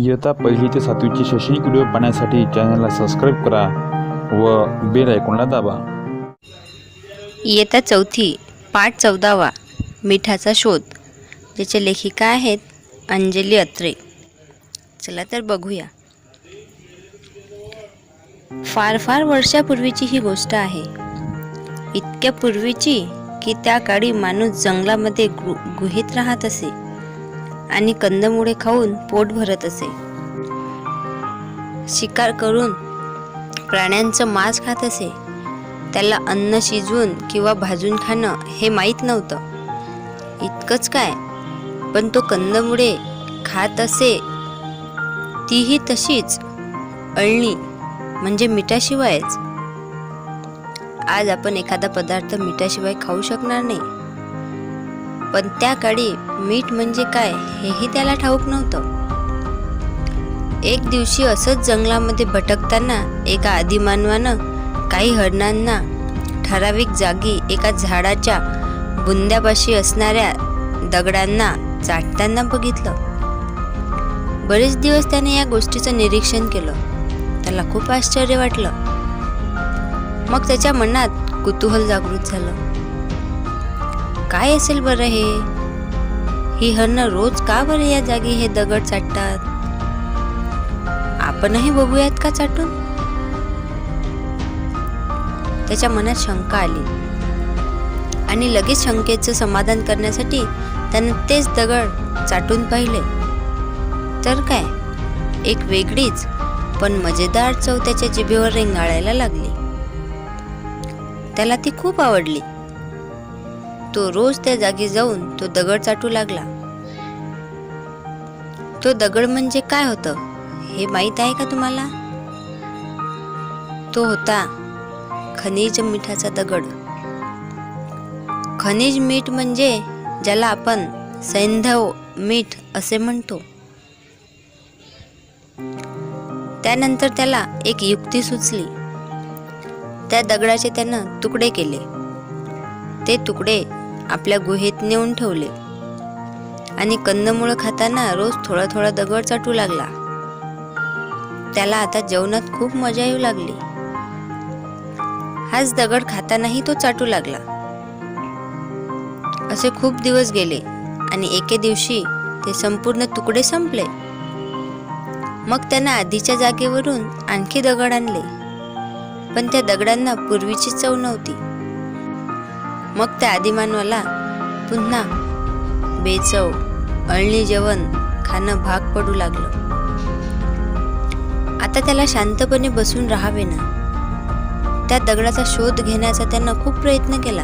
इयत्ता 1ली ते 7वीचे शैक्षणिक व्हिडिओ पाहण्यासाठी चॅनलला सबस्क्राईब करा व बेल आयकॉनला दाबा। इयत्ता 4थी पाठ 14वा मिठाचा शोध, ज्याचे लेखिका आहेत अंजली अत्रे। चला तर बघूया। फार फार वर्षापूर्वीची ही गोष्ट आहे। इतक्या पूर्वीची की त्या काळी माणूस जंगलामध्ये गुहेत राहत असे आणि कंदमुळे खाऊन पोट भरत असे। शिकार करून प्राण्यांचं मांस खात असे। त्याला अन्न शिजवून किंवा भाजून खाणं हे माहीत नव्हतं। इतकंच काय, पण तो कंदमुळे खात असे, तीही तशीच अळणी म्हणजे मिठाशिवायच। आज आपण एखादा पदार्थ मिठाशिवाय खाऊ शकणार नाही, पण त्या काळी मीठ म्हणजे काय हेही त्याला ठाऊक नव्हतं। एक दिवशी असंच जंगलामध्ये भटकताना एका आदिमानवानं काही हरणांना ठराविक जागी एका झाडाच्या बुंद्यापाशी असणाऱ्या दगडांना चाटताना बघितलं। बरेच दिवस त्याने या गोष्टीचं निरीक्षण केलं। त्याला खूप आश्चर्य वाटलं। मग त्याच्या मनात कुतूहल जागृत झालं। काय असेल बरं हे? ही हरणं रोज का बरं या जागी हे दगड चाटतात? आपणही बघूयात का चाटून? त्याच्या मनात शंका आली आणि लगेच शंकेचं समाधान करण्यासाठी त्यानं तेच दगड चाटून पाहिले। तर काय, एक वेगळीच पण मजेदार चव त्याच्या जिभेवर रेंगाळायला लागली। त्याला ती खूप आवडली। तो रोज त्या जागी जाऊन तो दगड चाटू लागला। तो दगड म्हणजे काय होतं हे माहीत आहे का तुम्हाला? तो होता खनिज मिठाचा दगड। खनिज मीठ म्हणजे ज्याला आपण सैंधव मीठ असे म्हणतो। त्यानंतर त्याला एक युक्ती सुचली। त्या दगडाचे त्यानं तुकडे केले। ते तुकडे आपल्या गुहेत नेऊन ठेवले आणि कंदमुळं खाताना रोज थोडा थोडा दगड चाटू लागला। त्याला आता जेवणात खूप मजा येऊ लागली। हाच दगड खातानाही तो चाटू लागला। असे खूप दिवस गेले आणि एके दिवशी ते संपूर्ण तुकडे संपले। मग त्यानं आधीच्या जागेवरून आणखी दगड आणले, पण त्या दगडांना पूर्वीची चव नव्हती। मग त्या आदिमानवाला पुन्हा बेचव अळणी जेवण खाणं भाग पडू लागलं। आता त्याला शांतपणे बसून राहावेना। त्या दगडाचा शोध घेण्याचा त्यानं खूप प्रयत्न केला,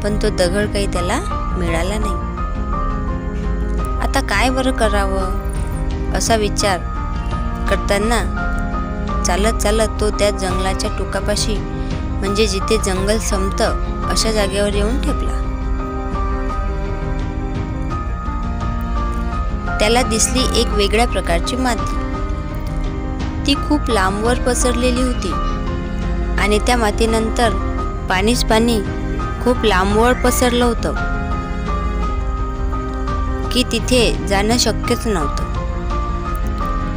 पण तो दगड काही त्याला मिळाला नाही। आता काय बरं करावं असा विचार करताना चालत चालत तो त्या जंगलाच्या टोकापाशी, म्हणजे जिथे जंगल संपतं अशा जागेवर येऊन ठेपला। त्याला दिसली एक वेगळ्या प्रकारची माती। ती खूप लांबवर पसरलेली होती आणि त्या मातीनंतर पाणीच पाणी खूप लांबवर पसरलं होतं की तिथे जाणं शक्यच नव्हतं।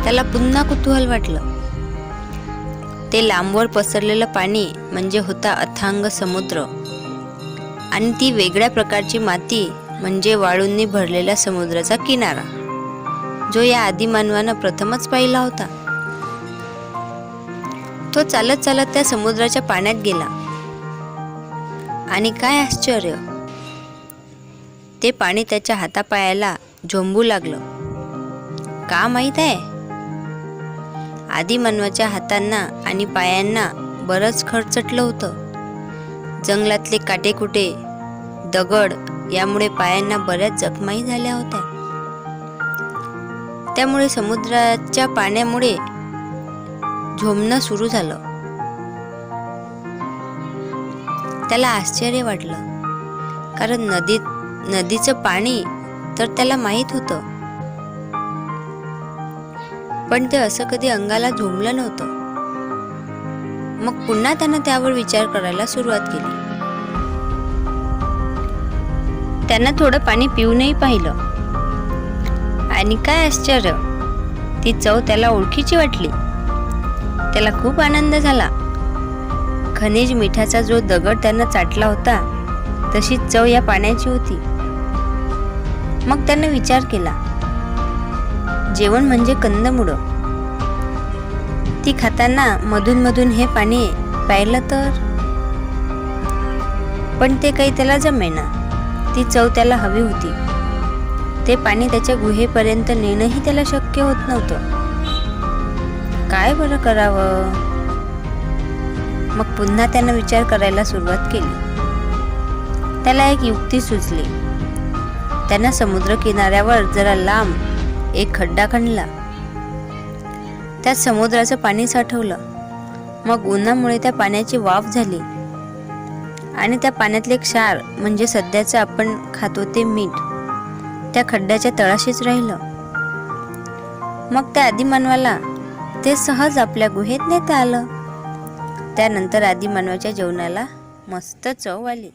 त्याला पुन्हा कुतूहल वाटलं। ते लांबवर पसरलेलं पाणी म्हणजे होता अथांग समुद्र, आणि ती वेगळ्या प्रकारची माती म्हणजे वाळूंनी भरलेला समुद्राचा किनारा, जो या आदिमानवानं प्रथमच पाहिला होता। तो चालत चालत त्या समुद्राच्या पाण्यात गेला आणि काय आश्चर्य, ते पाणी त्याच्या हातापायाला झोंबू लागलं। का माहीत आहे? आदिमानवाच्या हातांना आणि पायांना बरंच खरचटलं होतं। जंगलातले काटेकुटे दगड यामुळे पायांना बऱ्याच जखमाही झाल्या होत्या। त्यामुळे समुद्राच्या पाण्यामुळे झोंबणं सुरू झालं। त्याला आश्चर्य वाटलं, कारण नदीचं पाणी तर त्याला माहीत होतं, पण ते असं कधी अंगाला झोंबलं नव्हतं। मग पुन्हा त्यानं त्यावर विचार करायला सुरुवात केली। त्यानं थोडं पाणी पिऊनही पाहिलं आणि काय आश्चर्य, ती चव त्याला ओळखीची वाटली. त्याला खूप आनंद झाला. खनिज मिठाचा जो दगड त्यानं चाटला होता तशीच चव या पाण्याची होती. मग त्यानं विचार केला, जेवण म्हणजे कंदमुळं. ती खाताना मधून मधून हे पाणी प्यायलं तर. पण ते काही त्याला जमेना. ती चव त्याला हवी होती. ते पाणी त्याच्या गुहेपर्यंत नेणंही त्याला शक्य होत नव्हतं. काय बरं करावं? मग पुन्हा त्यानं विचार करायला सुरुवात केली. त्याला एक युक्ती सुचली. त्यानं समुद्र किनाऱ्यावर जरा लांब एक खड्डा खणला. त्यात समुद्राचं पाणी साठवलं. मग उन्हामुळे त्या पाण्याची वाफ झाली आणि त्या पाण्यातले क्षार म्हणजे सध्याचं आपण खातो ते मीठ त्या खड्ड्याच्या तळाशीच राहिलं. मग त्या आदिमानवाला ते सहज आपल्या गुहेत नेता आलं. त्यानंतर आदिमानवाच्या जेवणाला मस्त चव आली.